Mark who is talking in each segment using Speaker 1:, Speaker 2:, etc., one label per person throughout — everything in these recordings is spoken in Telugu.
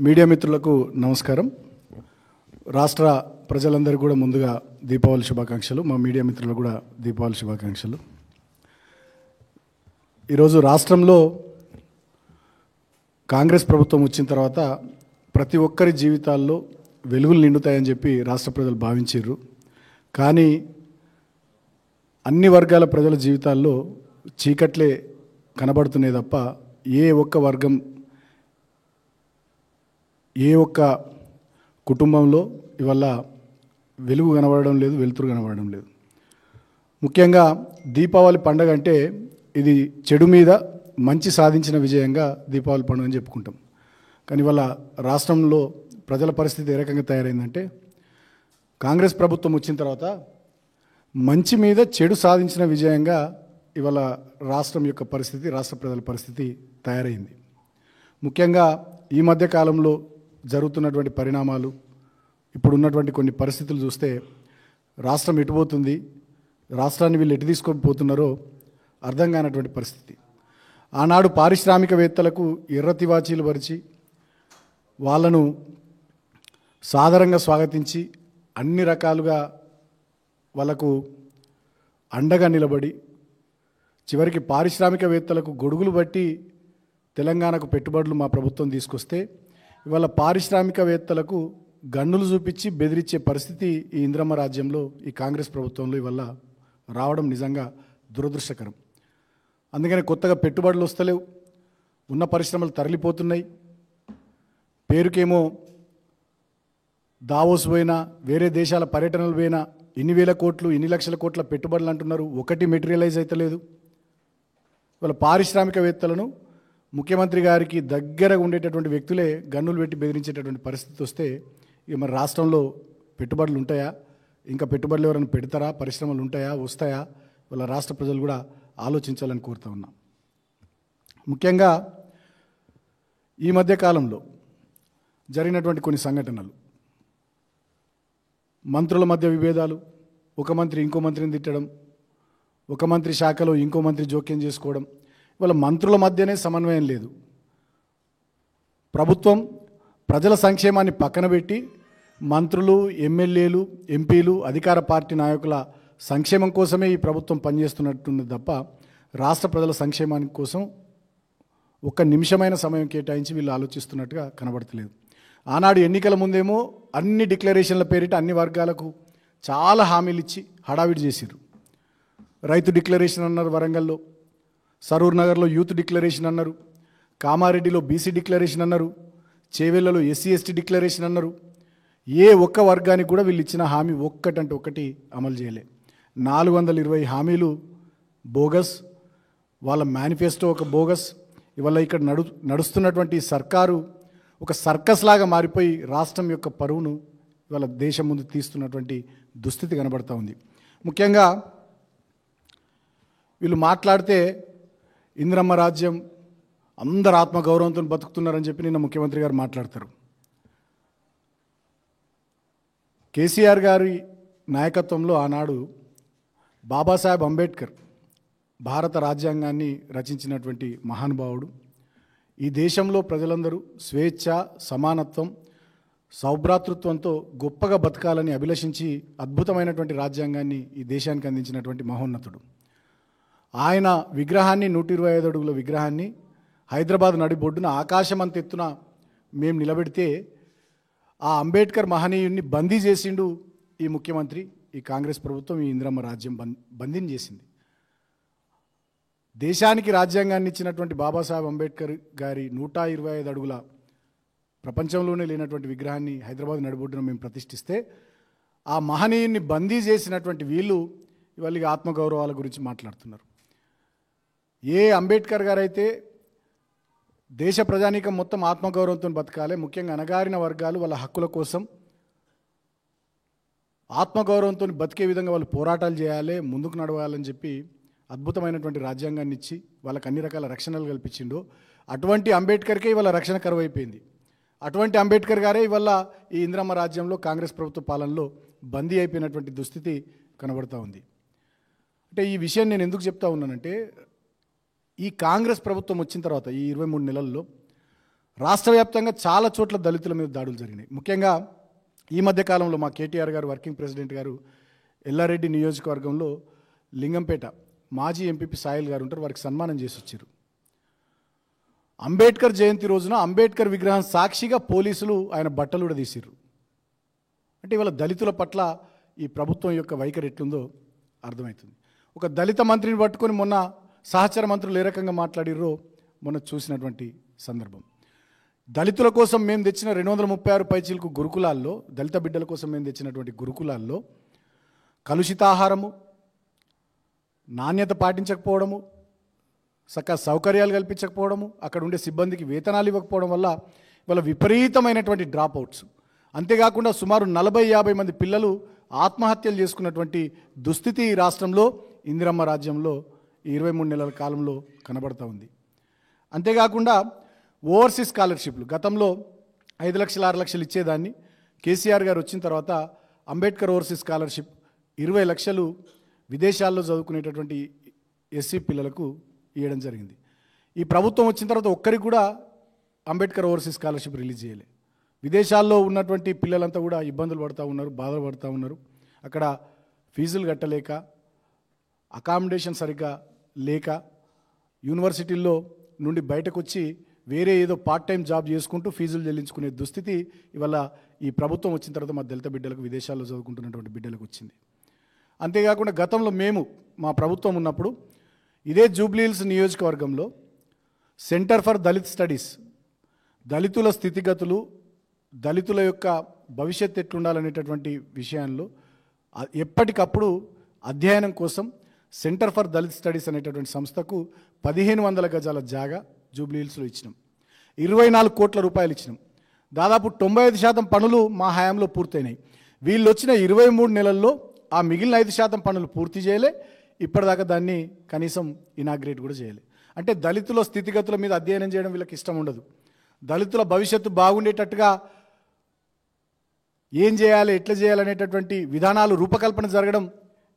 Speaker 1: మీడియా మిత్రులకు నమస్కారం. రాష్ట్ర ప్రజలందరికీ కూడా ముందుగా దీపావళి శుభాకాంక్షలు. మా మీడియా మిత్రులకు కూడా దీపావళి శుభాకాంక్షలు. ఈరోజు రాష్ట్రంలో కాంగ్రెస్ ప్రభుత్వం వచ్చిన తర్వాత ప్రతి ఒక్కరి జీవితాల్లో వెలుగులు నిండుతాయని చెప్పి రాష్ట్ర ప్రజలు భావించారు. కానీ అన్ని వర్గాల ప్రజల జీవితాల్లో చీకట్లే కనబడుతున్నాయి తప్ప ఏ ఒక్క వర్గం, ఏ ఒక్క కుటుంబంలో ఇవాళ వెలుగు కనబడడం లేదు, వెలుతురు కనబడడం లేదు. ముఖ్యంగా దీపావళి పండుగ అంటే ఇది చెడు మీద మంచి సాధించిన విజయంగా దీపావళి పండుగ అని చెప్పుకుంటాం. కానీ ఇవాళ రాష్ట్రంలో ప్రజల పరిస్థితి ఏ రకంగా తయారైందంటే, కాంగ్రెస్ ప్రభుత్వం వచ్చిన తర్వాత మంచి మీద చెడు సాధించిన విజయంగా ఇవాళ రాష్ట్రం యొక్క పరిస్థితి, రాష్ట్ర ప్రజల పరిస్థితి తయారైంది. ముఖ్యంగా ఈ మధ్య కాలంలో జరుగుతున్నటువంటి పరిణామాలు, ఇప్పుడున్నటువంటి కొన్ని పరిస్థితులు చూస్తే రాష్ట్రం ఎటుపోతుంది, రాష్ట్రాన్ని వీళ్ళు ఎటు తీసుకొని పోతున్నారో అర్థం కానటువంటి పరిస్థితి. ఆనాడు పారిశ్రామికవేత్తలకు ఎర్రతివాచీలు పరిచి వాళ్ళను సాదరంగా స్వాగతించి అన్ని రకాలుగా వాళ్ళకు అండగా నిలబడి చివరికి పారిశ్రామికవేత్తలకు గొడుగులు బట్టి తెలంగాణకు పెట్టుబడులు మా ప్రభుత్వం తీసుకొస్తే ఇవాళ పారిశ్రామికవేత్తలకు గన్నులు చూపించి బెదిరించే పరిస్థితి ఈ ఇంద్రమ్మ రాజ్యంలో, ఈ కాంగ్రెస్ ప్రభుత్వంలో ఇవాళ రావడం నిజంగా దురదృష్టకరం. అందుకని కొత్తగా పెట్టుబడులు వస్తలేవు, ఉన్న పరిశ్రమలు తరలిపోతున్నాయి. పేరుకేమో దావోస్ పోయినా, వేరే దేశాల పర్యటనలు పోయినా ఇన్ని వేల కోట్లు, ఇన్ని లక్షల కోట్ల పెట్టుబడులు అంటున్నారు, ఒకటి మెటీరియలైజ్ అవుతలేదు. ఇవాళ పారిశ్రామికవేత్తలను ముఖ్యమంత్రి గారికి దగ్గరగా ఉండేటటువంటి వ్యక్తులే గన్నులు పెట్టి బెదిరించేటటువంటి పరిస్థితి వస్తే ఇక మరి రాష్ట్రంలో పెట్టుబడులు ఉంటాయా, ఇంకా పెట్టుబడులు ఎవరైనా పెడతారా, పరిశ్రమలు ఉంటాయా, వస్తాయా? వాళ్ళ రాష్ట్ర ప్రజలు కూడా ఆలోచించాలని కోరుతూ ఉన్నాం. ముఖ్యంగా ఈ మధ్య కాలంలో జరిగినటువంటి కొన్ని సంఘటనలు, మంత్రుల మధ్య విభేదాలు, ఒక మంత్రి ఇంకో మంత్రిని తిట్టడం, ఒక మంత్రి శాఖలో ఇంకో మంత్రి జోక్యం చేసుకోవడం, ఇవాళ మంత్రుల మధ్యనే సమన్వయం లేదు. ప్రభుత్వం ప్రజల సంక్షేమాన్ని పక్కన పెట్టి మంత్రులు, ఎమ్మెల్యేలు, ఎంపీలు, అధికార పార్టీ నాయకుల సంక్షేమం కోసమే ఈ ప్రభుత్వం పనిచేస్తున్నట్టుంది తప్ప రాష్ట్ర ప్రజల సంక్షేమానికి కోసం ఒక్క నిమిషమైన సమయం కేటాయించి వీళ్ళు ఆలోచిస్తున్నట్టుగా కనబడతలేదు. ఆనాడు ఎన్నికల ముందేమో అన్ని డిక్లరేషన్ల పేరిట అన్ని వర్గాలకు చాలా హామీలు ఇచ్చి హడావిడి చేసిర్రు. రైతు డిక్లరేషన్ అన్నారు, వరంగల్లో సరూర్ నగర్లో యూత్ డిక్లరేషన్ అన్నారు, కామారెడ్డిలో బీసీ డిక్లరేషన్ అన్నారు, చేవెళ్లలో ఎస్సీ ఎస్టీ డిక్లరేషన్ అన్నారు. ఏ ఒక్క వర్గానికి కూడా వీళ్ళు ఇచ్చిన హామీ ఒక్కటంటే ఒక్కటి అమలు చేయలే. 420 హామీలు బోగస్, వాళ్ళ మేనిఫెస్టో ఒక బోగస్. ఇవాళ ఇక్కడ నడుస్తున్నటువంటి సర్కారు ఒక సర్కస్ లాగా మారిపోయి రాష్ట్రం యొక్క పరువును ఇవాళ దేశం ముందు తీస్తున్నటువంటి దుస్థితి కనబడతా ఉంది. ముఖ్యంగా వీళ్ళు మాట్లాడితే ఇంద్రమ్మ రాజ్యం, అందరు ఆత్మగౌరవంతో బతుకుతున్నారని చెప్పి నిన్న ముఖ్యమంత్రి గారు మాట్లాడతారు. కేసీఆర్ గారి నాయకత్వంలో ఆనాడు బాబాసాహెబ్ అంబేద్కర్ భారత రాజ్యాంగాన్ని రచించినటువంటి మహానుభావుడు. ఈ దేశంలో ప్రజలందరూ స్వేచ్ఛ, సమానత్వం, సౌభ్రాతృత్వంతో గొప్పగా బతకాలని అభిలషించి అద్భుతమైనటువంటి రాజ్యాంగాన్ని ఈ దేశానికి అందించినటువంటి మహోన్నతుడు. ఆయన విగ్రహాన్ని, 125 అడుగుల విగ్రహాన్ని హైదరాబాద్ నడిబొడ్డున ఆకాశమంత ఎత్తున మేము నిలబెడితే ఆ అంబేద్కర్ మహనీయుడిని బందీ చేసిండు ఈ ముఖ్యమంత్రి, ఈ కాంగ్రెస్ ప్రభుత్వం, ఈ ఇంద్రమ్మ రాజ్యం బందీని చేసింది. దేశానికి రాజ్యాంగాన్ని ఇచ్చినటువంటి బాబాసాహెబ్ అంబేద్కర్ గారి 125 అడుగుల ప్రపంచంలోనే లేనటువంటి విగ్రహాన్ని హైదరాబాద్ నడిబొడ్డున మేము ప్రతిష్ఠిస్తే ఆ మహనీయుడిని బందీ చేసినటువంటి వీళ్ళు ఇవాళ ఆత్మగౌరవాల గురించి మాట్లాడుతున్నారు. ఏ అంబేద్కర్ గారైతే దేశ ప్రజానీకం మొత్తం ఆత్మగౌరవంతో బతకాలి, ముఖ్యంగా అణగారిన వర్గాలు వాళ్ళ హక్కుల కోసం ఆత్మగౌరవంతో బతికే విధంగా వాళ్ళు పోరాటాలు చేయాలి, ముందుకు నడవాలని చెప్పి అద్భుతమైనటువంటి రాజ్యాంగాన్ని ఇచ్చి వాళ్ళకి అన్ని రకాల రక్షణలు కల్పించిండో అటువంటి అంబేద్కర్కే ఇవాళ రక్షణ కరువు అయిపోయింది. అటువంటి అంబేద్కర్ గారే ఇవాళ ఈ ఇంద్రమ్మ రాజ్యంలో కాంగ్రెస్ ప్రభుత్వ పాలనలో బందీ అయిపోయినటువంటి దుస్థితి కనబడుతూ ఉంది. అంటే ఈ విషయం నేను ఎందుకు చెప్తా ఉన్నానంటే, ఈ కాంగ్రెస్ ప్రభుత్వం వచ్చిన తర్వాత ఈ 23 నెలల్లో రాష్ట్ర వ్యాప్తంగా చాలా చోట్ల దళితుల మీద దాడులు జరిగినాయి. ముఖ్యంగా ఈ మధ్య కాలంలో మా కేటీఆర్ గారు వర్కింగ్ ప్రెసిడెంట్ గారు ఎల్లారెడ్డి నియోజకవర్గంలో లింగంపేట మాజీ ఎంపీపీ సాయిల్ గారు ఉంటారు, వారికి సన్మానం చేసి వచ్చారు. అంబేద్కర్ జయంతి రోజున అంబేద్కర్ విగ్రహం సాక్షిగా పోలీసులు ఆయన బట్టలు కూడా తీసిర్రు. అంటే ఇవాళ దళితుల పట్ల ఈ ప్రభుత్వం యొక్క వైఖరి ఎట్లుందో అర్థమవుతుంది. ఒక దళిత మంత్రిని పట్టుకొని మొన్న సహచర మంత్రులు ఏ రకంగా మాట్లాడిర్రో మొన్న చూసినటువంటి సందర్భం. దళితుల కోసం మేము తెచ్చిన 236 పైచీలకు గురుకులాల్లో, దళిత బిడ్డల కోసం మేము తెచ్చినటువంటి గురుకులాల్లో కలుషితాహారము, నాణ్యత పాటించకపోవడము, సకల సౌకర్యాలు కల్పించకపోవడము, అక్కడ ఉండే సిబ్బందికి వేతనాలు ఇవ్వకపోవడం వల్ల ఇవాళ విపరీతమైనటువంటి డ్రాప్ అవుట్స్, అంతేకాకుండా సుమారు 40-50 మంది పిల్లలు ఆత్మహత్యలు చేసుకున్నటువంటి దుస్థితి ఈ రాష్ట్రంలో ఇందిరమ్మ రాజ్యంలో 23 నెలల కాలంలో కనబడతా ఉంది. అంతేకాకుండా ఓవర్సీస్ స్కాలర్షిప్లు గతంలో 5 లక్షలు 6 లక్షలు ఇచ్చేదాన్ని కేసీఆర్ గారు వచ్చిన తర్వాత అంబేద్కర్ ఓవర్సీస్ స్కాలర్షిప్ 20 లక్షలు విదేశాల్లో చదువుకునేటటువంటి ఎస్సీ పిల్లలకు ఇవ్వడం జరిగింది. ఈ ప్రభుత్వం వచ్చిన తర్వాత ఒక్కరికి కూడా అంబేద్కర్ ఓవర్సీస్ స్కాలర్షిప్ రిలీజ్ చేయలే. విదేశాల్లో ఉన్నటువంటి పిల్లలంతా కూడా ఇబ్బందులు పడుతూ ఉన్నారు, బాధలు పడుతూ ఉన్నారు. అక్కడ ఫీజులు కట్టలేక, అకామిడేషన్ సరిగ్గా లేక, యూనివర్సిటీల్లో నుండి బయటకు వచ్చి వేరే ఏదో పార్ట్ టైం జాబ్ చేసుకుంటూ ఫీజులు చెల్లించుకునే దుస్థితి ఇవాళ ఈ ప్రభుత్వం వచ్చిన తర్వాత మా దళిత బిడ్డలకు, విదేశాల్లో చదువుకుంటున్నటువంటి బిడ్డలకు వచ్చింది. అంతేకాకుండా గతంలో మా ప్రభుత్వం ఉన్నప్పుడు ఇదే జూబ్లీహిల్స్ నియోజకవర్గంలో సెంటర్ ఫర్ దళిత్ స్టడీస్, దళితుల స్థితిగతులు, దళితుల యొక్క భవిష్యత్తు ఎట్లుండాలనేటటువంటి విషయాల్లో ఎప్పటికప్పుడు అధ్యయనం కోసం సెంటర్ ఫర్ దళిత్ స్టడీస్ అనేటటువంటి సంస్థకు 1500 గజాల జాగా జూబ్లీహిల్స్లో ఇచ్చినాం. 24 కోట్ల రూపాయలు ఇచ్చినాం. దాదాపు 95% పనులు మా హయాంలో పూర్తయినాయి. వీళ్ళు వచ్చిన 23 నెలల్లో ఆ మిగిలిన 5% పనులు పూర్తి చేయలే. ఇప్పటిదాకా దాన్ని కనీసం ఇనాగ్రేట్ కూడా చేయలే. అంటే దళితుల స్థితిగతుల మీద అధ్యయనం చేయడం వీళ్ళకి ఇష్టం ఉండదు. దళితుల భవిష్యత్తు బాగుండేటట్టుగా ఏం చేయాలి, ఎట్లా చేయాలనేటటువంటి విధానాలు రూపకల్పన జరగడం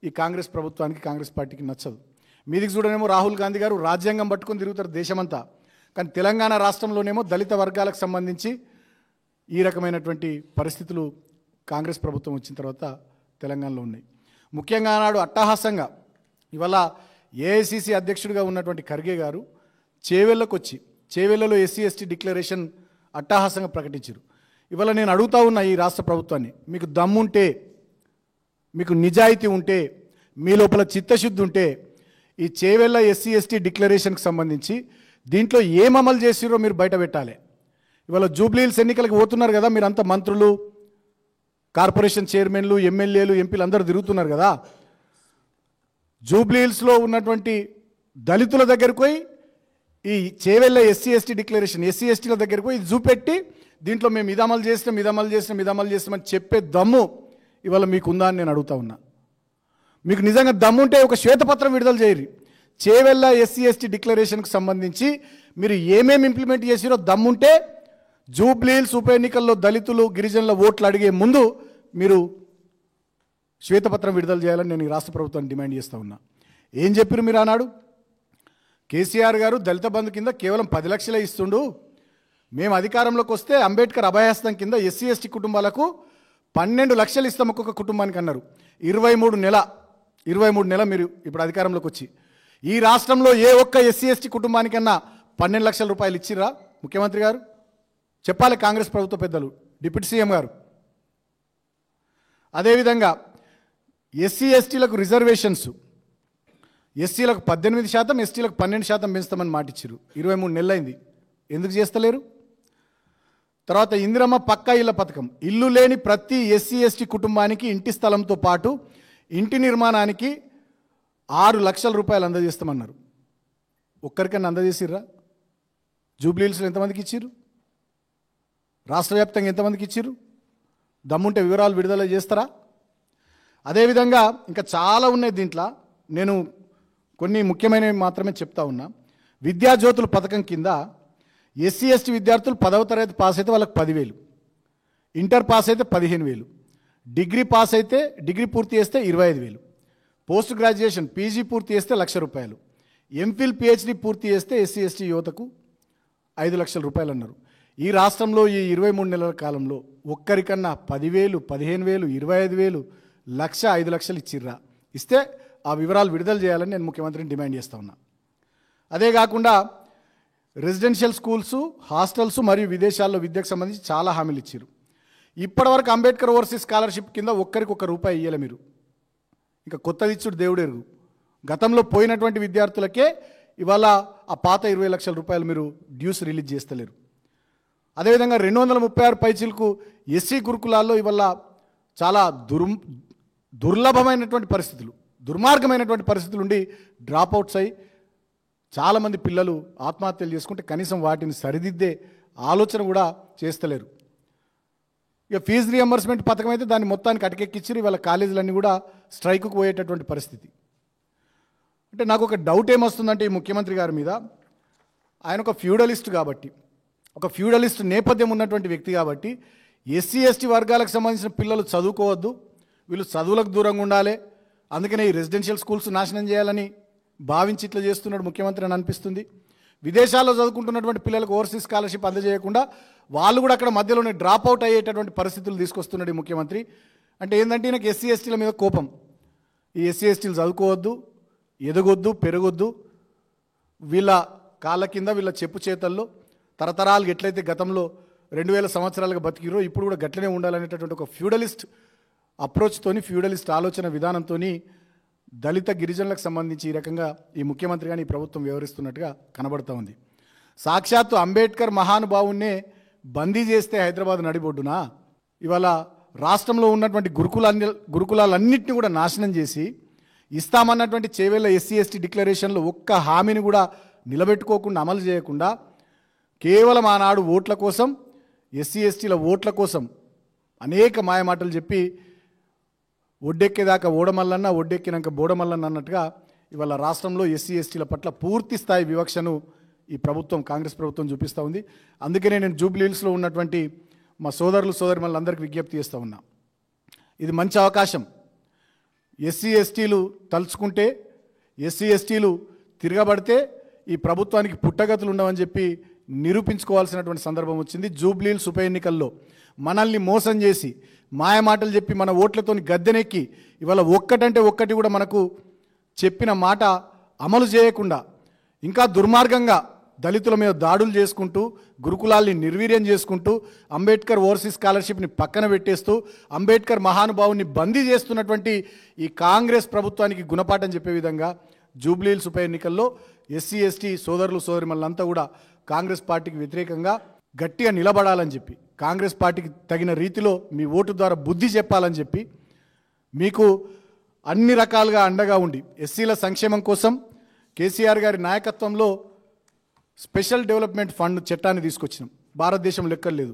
Speaker 1: ఈ కాంగ్రెస్ ప్రభుత్వానికి, కాంగ్రెస్ పార్టీకి నచ్చదు. మీదికి చూడనేమో రాహుల్ గాంధీ గారు రాజ్యాంగం పట్టుకొని తిరుగుతారు దేశమంతా, కానీ తెలంగాణ రాష్ట్రంలోనేమో దళిత వర్గాలకు సంబంధించి ఈ రకమైనటువంటి పరిస్థితులు కాంగ్రెస్ ప్రభుత్వం వచ్చిన తర్వాత తెలంగాణలో ఉన్నాయి. ముఖ్యంగా ఆనాడు అట్టహాసంగా ఇవాళ ఏఐసిసి అధ్యక్షుడిగా ఉన్నటువంటి ఖర్గే గారు చేవెళ్ళకు వచ్చి చేవెళ్ళలో ఎస్సీ ఎస్టీ డిక్లరేషన్ అట్టహాసంగా ప్రకటించారు. ఇవాళ నేను అడుగుతా ఉన్న ఈ రాష్ట్ర ప్రభుత్వాన్ని, మీకు దమ్ముంటే, మీకు నిజాయితీ ఉంటే, మీ లోపల చిత్తశుద్ధి ఉంటే ఈ చేవెళ్ళ ఎస్సీ ఎస్టీ డిక్లరేషన్కి సంబంధించి దీంట్లో ఏం అమలు చేసిరో మీరు బయట పెట్టాలి. ఇవాళ జూబ్లీహిల్స్ ఎన్నికలకు పోతున్నారు కదా, మీరంతా మంత్రులు, కార్పొరేషన్ చైర్మన్లు, ఎమ్మెల్యేలు, ఎంపీలు అందరూ తిరుగుతున్నారు కదా. జూబ్లీహిల్స్లో ఉన్నటువంటి దళితుల దగ్గరకు పోయి ఈ Chevella SC ST declaration, SC ఎస్టీల దగ్గరకు పోయి చూపెట్టి దీంట్లో మేము ఇది అమలు చేస్తామని చెప్పే దమ్ము ఇవాళ మీకుందా అని నేను అడుగుతా ఉన్నా. మీకు నిజంగా దమ్ముంటే ఒక శ్వేతపత్రం విడుదల చేయరు. చేవెళ్ళ ఎస్సీ ఎస్టీ డిక్లరేషన్కి సంబంధించి మీరు ఏమేమి ఇంప్లిమెంట్ చేసిరో దమ్ముంటే జూబ్లీహిల్స్ ఉప ఎన్నికల్లో దళితులు, గిరిజనుల ఓట్లు అడిగే ముందు మీరు శ్వేతపత్రం విడుదల చేయాలని నేను ఈ రాష్ట్ర ప్రభుత్వాన్ని డిమాండ్ చేస్తూ ఉన్నా. ఏం చెప్పారు మీరు ఆనాడు? కేసీఆర్ గారు దళిత బంధు కింద కేవలం 10 లక్షలే ఇస్తుండు, మేము అధికారంలోకి వస్తే అంబేద్కర్ అభయహస్తం కింద ఎస్సీ ఎస్టీ కుటుంబాలకు 12 లక్షలు ఇస్తాం ఒక్కొక్క కుటుంబానికి అన్నారు. 23 నెల మీరు ఇప్పుడు అధికారంలోకి వచ్చి ఈ రాష్ట్రంలో ఏ ఒక్క ఎస్సీ ఎస్టీ కుటుంబానికన్నా 12 లక్షల రూపాయలు ఇచ్చిర్రా? ముఖ్యమంత్రి గారు చెప్పాలి, కాంగ్రెస్ ప్రభుత్వ పెద్దలు, డిప్యూటీ సీఎం గారు. అదేవిధంగా ఎస్సీ ఎస్టీలకు రిజర్వేషన్స్, ఎస్సీలకు 18%, ఎస్టీలకు 12% పెంచుతామని మాటిచ్చారు. 23 నెలలైంది, ఎందుకు చేస్తలేరు? తర్వాత ఇందిరమ్మ పక్కా ఇళ్ల పథకం, ఇల్లు లేని ప్రతి ఎస్సీ ఎస్టీ కుటుంబానికి ఇంటి స్థలంతో పాటు ఇంటి నిర్మాణానికి 6 లక్షల రూపాయలు అందజేస్తామన్నారు. ఒక్కరికన్నా అందజేసిర్రా? జూబ్లీహిల్స్లో ఎంతమందికి ఇచ్చిర్రు? రాష్ట్ర వ్యాప్తంగా ఎంతమందికి ఇచ్చిర్రు? దమ్ముంటే వివరాలు విడుదల చేస్తారా? అదేవిధంగా ఇంకా చాలా ఉన్నాయి దీంట్లో, నేను కొన్ని ముఖ్యమైనవి మాత్రమే చెప్తా ఉన్నా. విద్యాజ్యోతుల పథకం కింద ఎస్సీ ఎస్టీ విద్యార్థులు 10వ తరగతి పాస్ అయితే వాళ్ళకి 10,000, ఇంటర్ పాస్ అయితే 15,000, డిగ్రీ పూర్తి చేస్తే 25,000, పోస్ట్ గ్రాడ్యుయేషన్ పీజీ పూర్తి చేస్తే 1,00,000 రూపాయలు, ఎంఫిల్ పిహెచ్డి పూర్తి చేస్తే ఎస్సీ ఎస్టీ యువతకు 5 లక్షల రూపాయలు అన్నారు. ఈ రాష్ట్రంలో ఈ 23 నెలల కాలంలో ఒక్కరికన్నా 10,000, 15,000, 25,000, 1,00,000, 5 లక్షలు ఇచ్చిర్రా? ఇస్తే ఆ వివరాలు విడుదల చేయాలని నేను ముఖ్యమంత్రిని డిమాండ్ చేస్తా ఉన్నా. అదే కాకుండా రెసిడెన్షియల్ స్కూల్స్, హాస్టల్స్ మరియు విదేశాల్లో విద్యకు సంబంధించి చాలా హామీలు ఇచ్చారు. ఇప్పటివరకు అంబేద్కర్ ఓవర్సీస్ స్కాలర్షిప్ కింద ఒక్కరికి ₹1 ఇయ్యలే మీరు. ఇంకా కొత్తది ఇచ్చుడు దేవుడెరుగు. గతంలో పోయినటువంటి విద్యార్థులకే ఇవాళ ఆ పాత 20 లక్షల రూపాయలు మీరు డ్యూస్ రిలీజ్ చేస్తలేరు. అదేవిధంగా 236 పైచీలకు ఎస్సీ గురుకులాల్లో ఇవాళ చాలా దుర్లభమైనటువంటి పరిస్థితులు, దుర్మార్గమైనటువంటి పరిస్థితులు ఉండి డ్రాప్అవుట్స్ అయ్యి చాలామంది పిల్లలు ఆత్మహత్యలు చేసుకుంటే కనీసం వాటిని సరిదిద్దే ఆలోచన కూడా చేస్తలేరు. ఇక ఫీజు రియంబర్స్మెంట్ పథకం అయితే దాన్ని మొత్తానికి అటకెక్కిచ్చారు. ఇవాళ కాలేజీలన్నీ కూడా స్ట్రైక్కు పోయేటటువంటి పరిస్థితి. అంటే నాకు ఒక డౌట్ ఏమొస్తుందంటే ఈ ముఖ్యమంత్రి గారి మీద, ఆయన ఒక ఫ్యూడలిస్ట్ కాబట్టి, ఒక ఫ్యూడలిస్ట్ నేపథ్యం ఉన్నటువంటి వ్యక్తి కాబట్టి ఎస్సీ ఎస్టీ వర్గాలకు సంబంధించిన పిల్లలు చదువుకోవద్దు, వీళ్ళు చదువులకు దూరంగా ఉండాలి, అందుకనే ఈ రెసిడెన్షియల్ స్కూల్స్ నాశనం చేయాలని భావించి ఇట్లా చేస్తున్నాడు ముఖ్యమంత్రి అని అనిపిస్తుంది. విదేశాల్లో చదువుకుంటున్నటువంటి పిల్లలకు ఓవర్సీస్ స్కాలర్షిప్ అందజేయకుండా వాళ్ళు కూడా అక్కడ మధ్యలోనే డ్రాప్అవుట్ అయ్యేటటువంటి పరిస్థితులు తీసుకొస్తున్నాడు ఈ ముఖ్యమంత్రి. అంటే ఏంటంటే ఈయనకి ఎస్సీ ఎస్టీల మీద కోపం. ఈ ఎస్సీ ఎస్టీలు చదువుకోవద్దు, ఎదగొద్దు, పెరగొద్దు, వీళ్ళ కాళ్ళ కింద వీళ్ళ చెప్పు చేతల్లో తరతరాలు ఎట్లయితే గతంలో 2000 సంవత్సరాలుగా బతికిరో ఇప్పుడు కూడా గట్లనే ఉండాలనేటటువంటి ఒక ఫ్యూడలిస్ట్ అప్రోచ్తోని, ఫ్యూడలిస్ట్ ఆలోచన విధానంతో దళిత గిరిజనులకు సంబంధించి ఈ రకంగా ఈ ముఖ్యమంత్రి కానీ ఈ ప్రభుత్వం వ్యవహరిస్తున్నట్టుగా కనబడుతూ ఉంది. సాక్షాత్తు అంబేద్కర్ మహానుభావున్నే బందీ చేస్తే హైదరాబాద్ నడిబొడ్డునా ఇవాళ రాష్ట్రంలో ఉన్నటువంటి గురుకులాలన్నింటినీ కూడా నాశనం చేసి ఇస్తామన్నటువంటి చేవేళ్ల ఎస్సీ ఎస్టీ డిక్లరేషన్లో ఒక్క హామీని కూడా నిలబెట్టుకోకుండా, అమలు చేయకుండా కేవలం ఆనాడు ఓట్ల కోసం, ఎస్సీ ఎస్టీల ఓట్ల కోసం అనేక మాయమాటలు చెప్పి ఒడ్డెక్కేదాకా ఓడమల్లన్న, ఒడ్డెక్కినాక బోడమల్లన్న అన్నట్టుగా ఇవాళ రాష్ట్రంలో ఎస్సీ ఎస్టీల పట్ల పూర్తి స్థాయి వివక్షను ఈ ప్రభుత్వం, కాంగ్రెస్ ప్రభుత్వం చూపిస్తూ ఉంది. అందుకనే నేను జూబ్లీ హిల్స్లో ఉన్నటువంటి మా సోదరులు సోదరిమణులందరికీ విజ్ఞప్తి చేస్తూ ఉన్నా, ఇది మంచి అవకాశం. ఎస్సీ ఎస్టీలు తలుచుకుంటే, ఎస్సీ ఎస్టీలు తిరగబడితే ఈ ప్రభుత్వానికి పుట్టగతులు ఉండవని చెప్పి నిరూపించుకోవాల్సినటువంటి సందర్భం వచ్చింది. జూబ్లీ హిల్స్ ఉప ఎన్నికల్లో మనల్ని మోసం చేసి మాయమాటలు చెప్పి మన ఓట్లతోని గద్దెనెక్కి ఇవాళ ఒక్కటంటే ఒక్కటి కూడా మనకు చెప్పిన మాట అమలు చేయకుండా ఇంకా దుర్మార్గంగా దళితుల మీద దాడులు చేసుకుంటూ, గురుకులాల్ని నిర్వీర్యం చేసుకుంటూ, అంబేద్కర్ ఓవర్సీస్ స్కాలర్షిప్ని పక్కన పెట్టేస్తూ, అంబేద్కర్ మహానుభావుని బందీ చేస్తున్నటువంటి ఈ కాంగ్రెస్ ప్రభుత్వానికి గుణపాఠం చెప్పే విధంగా జూబ్లీ హిల్స్ ఉప ఎన్నికల్లో ఎస్సీ ఎస్టీ సోదరులు సోదరిమణులంతా కూడా కాంగ్రెస్ పార్టీకి వ్యతిరేకంగా గట్టిగా నిలబడాలని చెప్పి, కాంగ్రెస్ పార్టీకి తగిన రీతిలో మీ ఓటు ద్వారా బుద్ధి చెప్పాలని చెప్పి, మీకు అన్ని రకాలుగా అండగా ఉండి ఎస్సీల సంక్షేమం కోసం కేసీఆర్ గారి నాయకత్వంలో స్పెషల్ డెవలప్మెంట్ ఫండ్ చట్టాన్ని తీసుకొచ్చినాం. భారతదేశం లెక్కలేదు,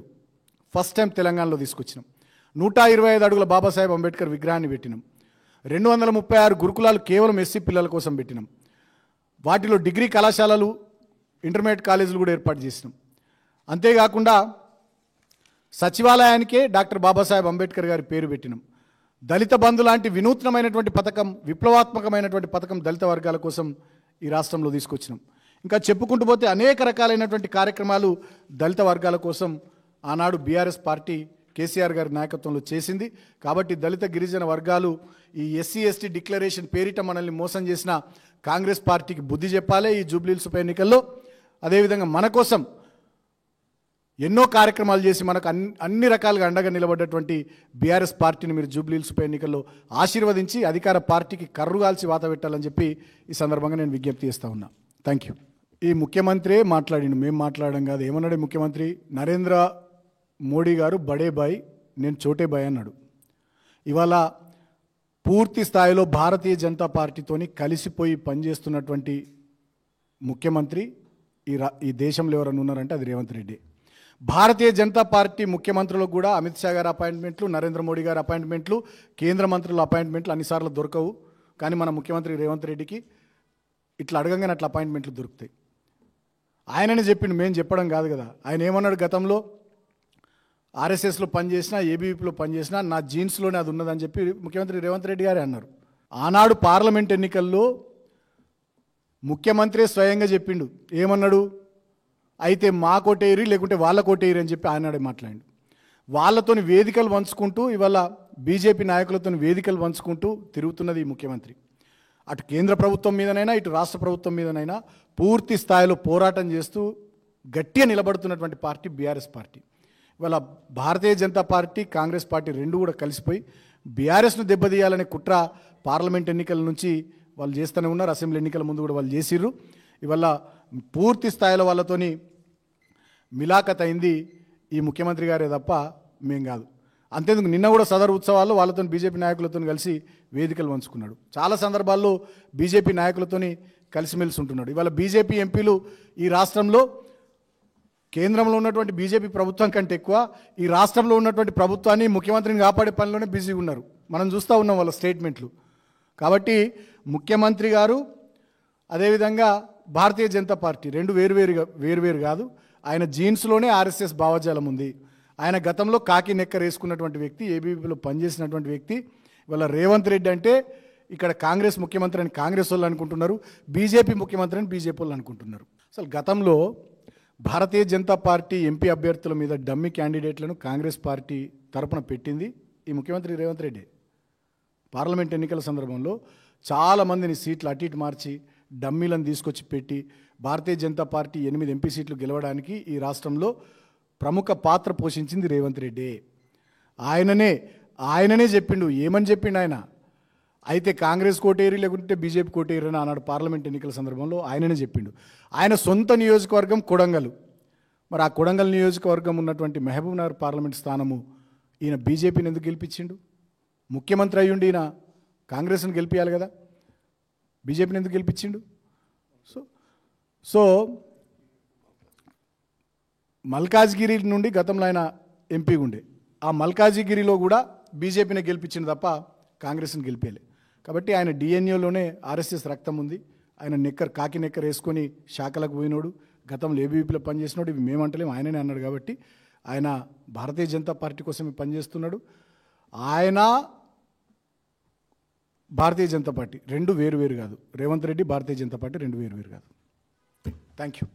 Speaker 1: ఫస్ట్ టైం తెలంగాణలో తీసుకొచ్చినాం. 125 అడుగుల బాబాసాహెబ్ అంబేద్కర్ విగ్రహాన్ని పెట్టినాం. 236 గురుకులాలు కేవలం ఎస్సీ పిల్లల కోసం పెట్టినాం. వాటిలో డిగ్రీ కళాశాలలు, ఇంటర్మీడియట్ కాలేజీలు కూడా ఏర్పాటు చేసినాం. అంతేకాకుండా సచివాలయానికే డాక్టర్ బాబాసాహెబ్ అంబేద్కర్ గారి పేరు పెట్టినాం. దళిత బంధు లాంటి వినూత్నమైనటువంటి పథకం, విప్లవాత్మకమైనటువంటి పథకం దళిత వర్గాల కోసం ఈ రాష్ట్రంలో తీసుకొచ్చినాం. ఇంకా చెప్పుకుంటూ పోతే అనేక రకాలైనటువంటి కార్యక్రమాలు దళిత వర్గాల కోసం ఆనాడు బీఆర్ఎస్ పార్టీ కేసీఆర్ గారి నాయకత్వంలో చేసింది. కాబట్టి దళిత గిరిజన వర్గాలు ఈ ఎస్సీ ఎస్టీ డిక్లరేషన్ పేరిట మనల్ని మోసం చేసిన కాంగ్రెస్ పార్టీకి బుద్ధి చెప్పాలి ఈ జూబ్లీ హిల్స్ ఉప ఎన్నికల్లో. అదేవిధంగా మన కోసం ఎన్నో కార్యక్రమాలు చేసి మనకు అన్ని రకాలుగా అండగా నిలబడ్డటువంటి బీఆర్ఎస్ పార్టీని మీరు జూబ్లీ హిల్స్ ఉప ఎన్నికల్లో ఆశీర్వదించి అధికార పార్టీకి కర్రుగాల్చి వాత పెట్టాలని చెప్పి ఈ సందర్భంగా నేను విజ్ఞప్తి చేస్తూ ఉన్నా. Thank you. ఈ ముఖ్యమంత్రి మాట్లాడిండు, మేము మాట్లాడడం కాదు. ఏమన్నాడు ముఖ్యమంత్రి? నరేంద్ర మోడీ గారు బడే బాయ్, నేను చోటే బాయ్ అన్నాడు. ఇవాళ పూర్తి స్థాయిలో భారతీయ జనతా పార్టీతోని కలిసిపోయి పనిచేస్తున్నటువంటి ముఖ్యమంత్రి ఈ దేశంలో ఎవరైనా ఉన్నారంటే అది రేవంత్ రెడ్డి. భారతీయ జనతా పార్టీ ముఖ్యమంత్రులకు కూడా అమిత్ షా గారి అపాయింట్మెంట్లు, నరేంద్ర మోడీ గారి అపాయింట్మెంట్లు, కేంద్ర మంత్రుల అపాయింట్మెంట్లు అన్నిసార్లు దొరకవు. కానీ మన ముఖ్యమంత్రి రేవంత్ రెడ్డికి ఇట్లా అడగంగానే అట్లా అపాయింట్మెంట్లు దొరుకుతాయి. ఆయననే చెప్పిండు, మేము చెప్పడం కాదు కదా. ఆయన ఏమన్నాడు? గతంలో ఆర్ఎస్ఎస్లో పనిచేసినా, ఏబీవీపీలో పనిచేసినా నా జీన్స్లోనే అది ఉన్నదని చెప్పి ముఖ్యమంత్రి రేవంత్ రెడ్డి గారే అన్నారు. ఆనాడు పార్లమెంట్ ఎన్నికల్లో ముఖ్యమంత్రి స్వయంగా చెప్పిండు. ఏమన్నాడు? అయితే మా కోటేరి లేకుంటే వాళ్ళ కోటేరి అని చెప్పి ఆయనాడే మాట్లాడి వాళ్ళతోని వేదికలు పంచుకుంటూ ఇవాళ బీజేపీ నాయకులతో వేదికలు పంచుకుంటూ తిరుగుతున్నది ఈ ముఖ్యమంత్రి. అటు కేంద్ర ప్రభుత్వం మీదనైనా ఇటు రాష్ట్ర ప్రభుత్వం మీదనైనా పూర్తి స్థాయిలో పోరాటం చేస్తూ గట్టిగా నిలబడుతున్నటువంటి పార్టీ బీఆర్ఎస్ పార్టీ. ఇవాళ భారతీయ జనతా పార్టీ కాంగ్రెస్ పార్టీ రెండు కూడా కలిసిపోయి బీఆర్ఎస్ను దెబ్బతీయాలనే కుట్ర పార్లమెంట్ ఎన్నికల నుంచి వాళ్ళు చేస్తూనే ఉన్నారు. అసెంబ్లీ ఎన్నికల ముందు కూడా వాళ్ళు చేసిర్రు. ఇవాళ పూర్తి స్థాయిలో వాళ్ళతోని మిలాఖత్ అయింది ఈ ముఖ్యమంత్రి గారే తప్ప మేం కాదు. అంతేందుకు నిన్న కూడా సదరు ఉత్సవాల్లో వాళ్ళతో బీజేపీ నాయకులతో కలిసి వేదికలు పంచుకున్నాడు. చాలా సందర్భాల్లో బీజేపీ నాయకులతోని కలిసిమెలిసి ఉంటున్నాడు. ఇవాళ బీజేపీ ఎంపీలు ఈ రాష్ట్రంలో కేంద్రంలో ఉన్నటువంటి బీజేపీ ప్రభుత్వం కంటే ఎక్కువ ఈ రాష్ట్రంలో ఉన్నటువంటి ప్రభుత్వాన్ని ముఖ్యమంత్రిని కాపాడే పనిలోనే బిజీగా ఉన్నారు. మనం చూస్తూ ఉన్నాం వాళ్ళ స్టేట్మెంట్లు. కాబట్టి ముఖ్యమంత్రి గారు అదేవిధంగా భారతీయ జనతా పార్టీ రెండు వేరువేరు కాదు. ఆయన జీన్స్లోనే ఆర్ఎస్ఎస్ భావజాలం ఉంది. ఆయన గతంలో కాకి నెక్కర్ వేసుకున్నటువంటి వ్యక్తి, ఏబీవీపీలో పనిచేసినటువంటి వ్యక్తి. ఇవాళ రేవంత్ రెడ్డి అంటే ఇక్కడ కాంగ్రెస్ ముఖ్యమంత్రి అని కాంగ్రెస్ వాళ్ళు అనుకుంటున్నారు, బీజేపీ ముఖ్యమంత్రి అని బీజేపీ వాళ్ళు అనుకుంటున్నారు. అసలు గతంలో భారతీయ జనతా పార్టీ ఎంపీ అభ్యర్థుల మీద డమ్మీ క్యాండిడేట్లను కాంగ్రెస్ పార్టీ తరపున పెట్టింది ఈ ముఖ్యమంత్రి రేవంత్ రెడ్డి. పార్లమెంట్ ఎన్నికల సందర్భంలో చాలామందిని సీట్లు అటు ఇటు మార్చి డమ్మీలను తీసుకొచ్చి పెట్టి భారతీయ జనతా పార్టీ 8 ఎంపీ సీట్లు గెలవడానికి ఈ రాష్ట్రంలో ప్రముఖ పాత్ర పోషించింది రేవంత్ రెడ్డి. ఆయననే చెప్పిండు. ఏమని చెప్పిండు ఆయన? అయితే కాంగ్రెస్ కోటేరి లేకుంటే బీజేపీ కోటేరి అని అన్నాడు పార్లమెంట్ ఎన్నికల సందర్భంలో. ఆయననే చెప్పిండు. ఆయన సొంత నియోజకవర్గం కొడంగల్. మరి ఆ కొడంగల్ నియోజకవర్గం ఉన్నటువంటి మహబూబ్ నగర్ పార్లమెంట్ స్థానము ఈయన బీజేపీని ఎందుకు గెలిపించిండు? ముఖ్యమంత్రి అయ్యుండి ఈయన కాంగ్రెస్ని గెలిపించాలి కదా, బీజేపీని ఎందుకు గెలిపించిండు? సో మల్కాజ్గిరి నుండి గతంలో ఆయన ఎంపీ ఉండే, ఆ మల్కాజ్గిరిలో కూడా బీజేపీని గెలిపించింది తప్ప కాంగ్రెస్ని గెలిపేలే. కాబట్టి ఆయన డిఎన్ఏలోనే ఆర్ఎస్ఎస్ రక్తం ఉంది. ఆయన కాకి నెక్కర్ వేసుకొని శాఖలకు పోయినోడు, గతంలో ఏబీవీపీలో పనిచేసినోడు. ఇవి మేమంటలేము, ఆయననే అన్నాడు. కాబట్టి ఆయన భారతీయ జనతా పార్టీ కోసమే పనిచేస్తున్నాడు. ఆయన భారతీయ జనతా పార్టీ రెండు వేరు కాదు. రేవంత్ రెడ్డి భారతీయ జనతా పార్టీ రెండు వేరు కాదు. Thank you.